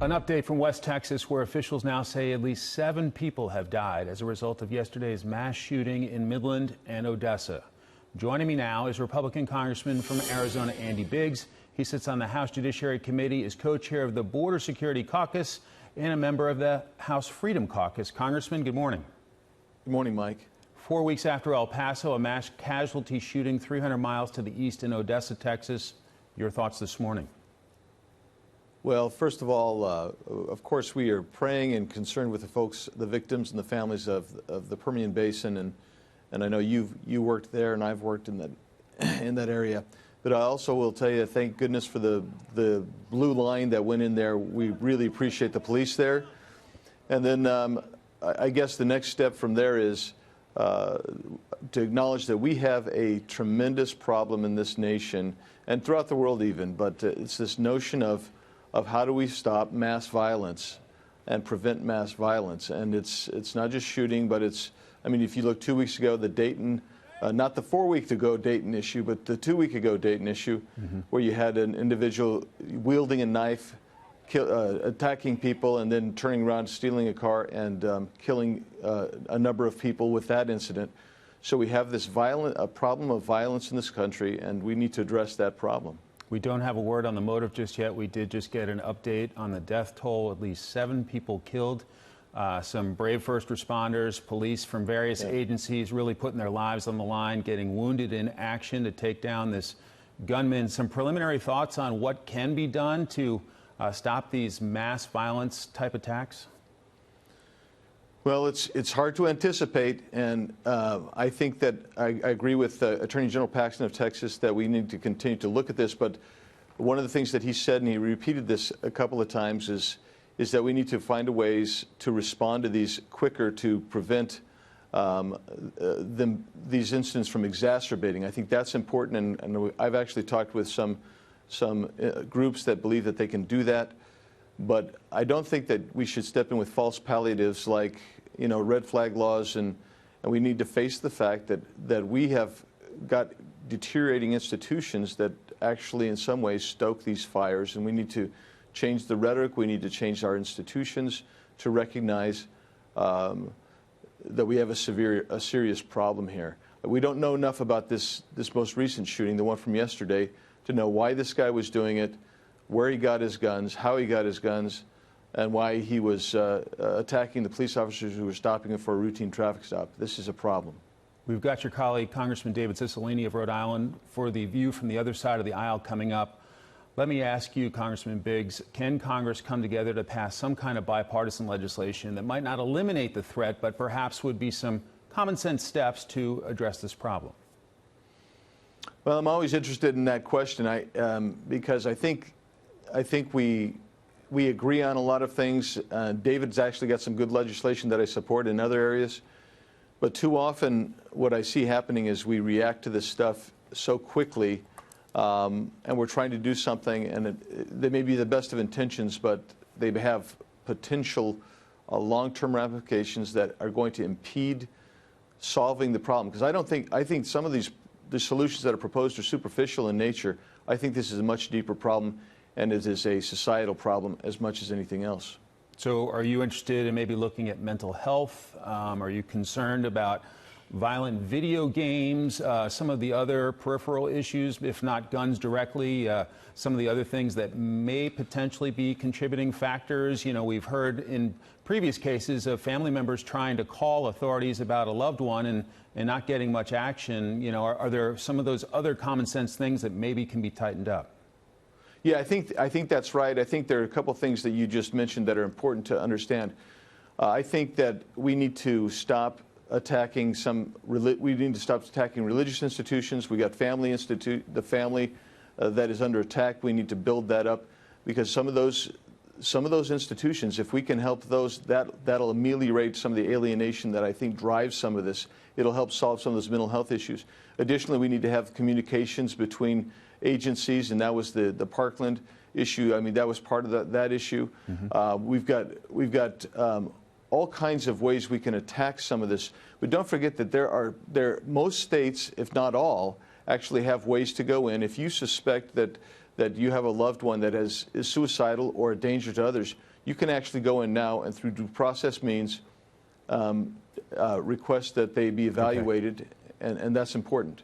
An update from West Texas, where officials now say at least 7 people have died as a result of yesterday's mass shooting in Midland and Odessa. Joining me now is Republican Congressman from Arizona, Andy Biggs. He sits on the House Judiciary Committee, is co-chair of the Border Security Caucus, and a member of the House Freedom Caucus. Congressman, good morning. Good morning, Mike. 4 weeks after El Paso, a mass casualty shooting 300 miles to the east in Odessa, Texas. Your thoughts this morning? Well, first of all, of course, we are praying and concerned with the folks, the victims and the families of the Permian Basin, and I know you worked there and I've worked in that area. But I also will tell you, thank goodness for the blue line that went in there. We really appreciate the police there. And then I guess the next step from there is to acknowledge that we have a tremendous problem in this nation and throughout the world even. But it's this notion of how do we stop mass violence and prevent mass violence. And it's not just shooting, but I mean, if you look 2 weeks ago, the Dayton, not the 4 week ago Dayton issue, but the 2 week ago Dayton issue, where you had an individual wielding a knife, attacking people, and then turning around, stealing a car, and killing a number of people with that incident. So we have this problem of violence in this country, and we need to address that problem. We don't have a word on the motive just yet. We did just get an update on the death toll, at least 7 people killed. Some brave first responders, police from various agencies really putting their lives on the line, getting wounded in action to take down this gunman. Some preliminary thoughts on what can be done to stop these mass violence type attacks? Well, it's hard to anticipate, and I think that I agree with Attorney General Paxton of Texas that we need to continue to look at this. But one of the things that he said, and he repeated this a couple of times, is that we need to find ways to respond to these quicker to prevent these incidents from exacerbating. I think that's important, and I've actually talked with some groups that believe that they can do that. But I don't think that we should step in with false palliatives like, red flag laws, and we need to face the fact that we have got deteriorating institutions that actually in some ways stoke these fires, and we need to change the rhetoric. We need to change our institutions to recognize that we have a serious problem here. We don't know enough about this most recent shooting, the one from yesterday, to know why this guy was doing it, where he got his guns, how he got his guns, and why he was attacking the police officers who were stopping him for a routine traffic stop. This is a problem. We've got your colleague, Congressman David Cicilline of Rhode Island, for the view from the other side of the aisle coming up. Let me ask you, Congressman Biggs, can Congress come together to pass some kind of bipartisan legislation that might not eliminate the threat, but perhaps would be some common sense steps to address this problem? Well, I'm always interested in that question because I think we agree on a lot of things. David's actually got some good legislation that I support in other areas. But too often what I see happening is we react to this stuff so quickly, and we're trying to do something, and they may be the best of intentions, but they have potential long-term ramifications that are going to impede solving the problem. Because I think some of the solutions that are proposed are superficial in nature. I think this is a much deeper problem, and it is a societal problem as much as anything else. So are you interested in maybe looking at mental health? Are you concerned about violent video games, some of the other peripheral issues, if not guns directly, some of the other things that may potentially be contributing factors? We've heard in previous cases of family members trying to call authorities about a loved one and not getting much action. Are there some of those other common sense things that maybe can be tightened up? Yeah, I think that's right. I think there are a couple of things that you just mentioned that are important to understand. I think that we need to stop attacking religious institutions. We got the family that is under attack. We need to build that up because some of those institutions, if we can help those, that'll ameliorate some of the alienation that I think drives some of this. It'll help solve some of those mental health issues. Additionally, we need to have communications between agencies, and that was the Parkland issue. I mean, that was part of that issue. We've got all kinds of ways we can attack some of this. But don't forget that most states, if not all, actually have ways to go in. If you suspect that that you have a loved one that is suicidal or a danger to others, you can actually go in now and through due process means request that they be evaluated, and that's important.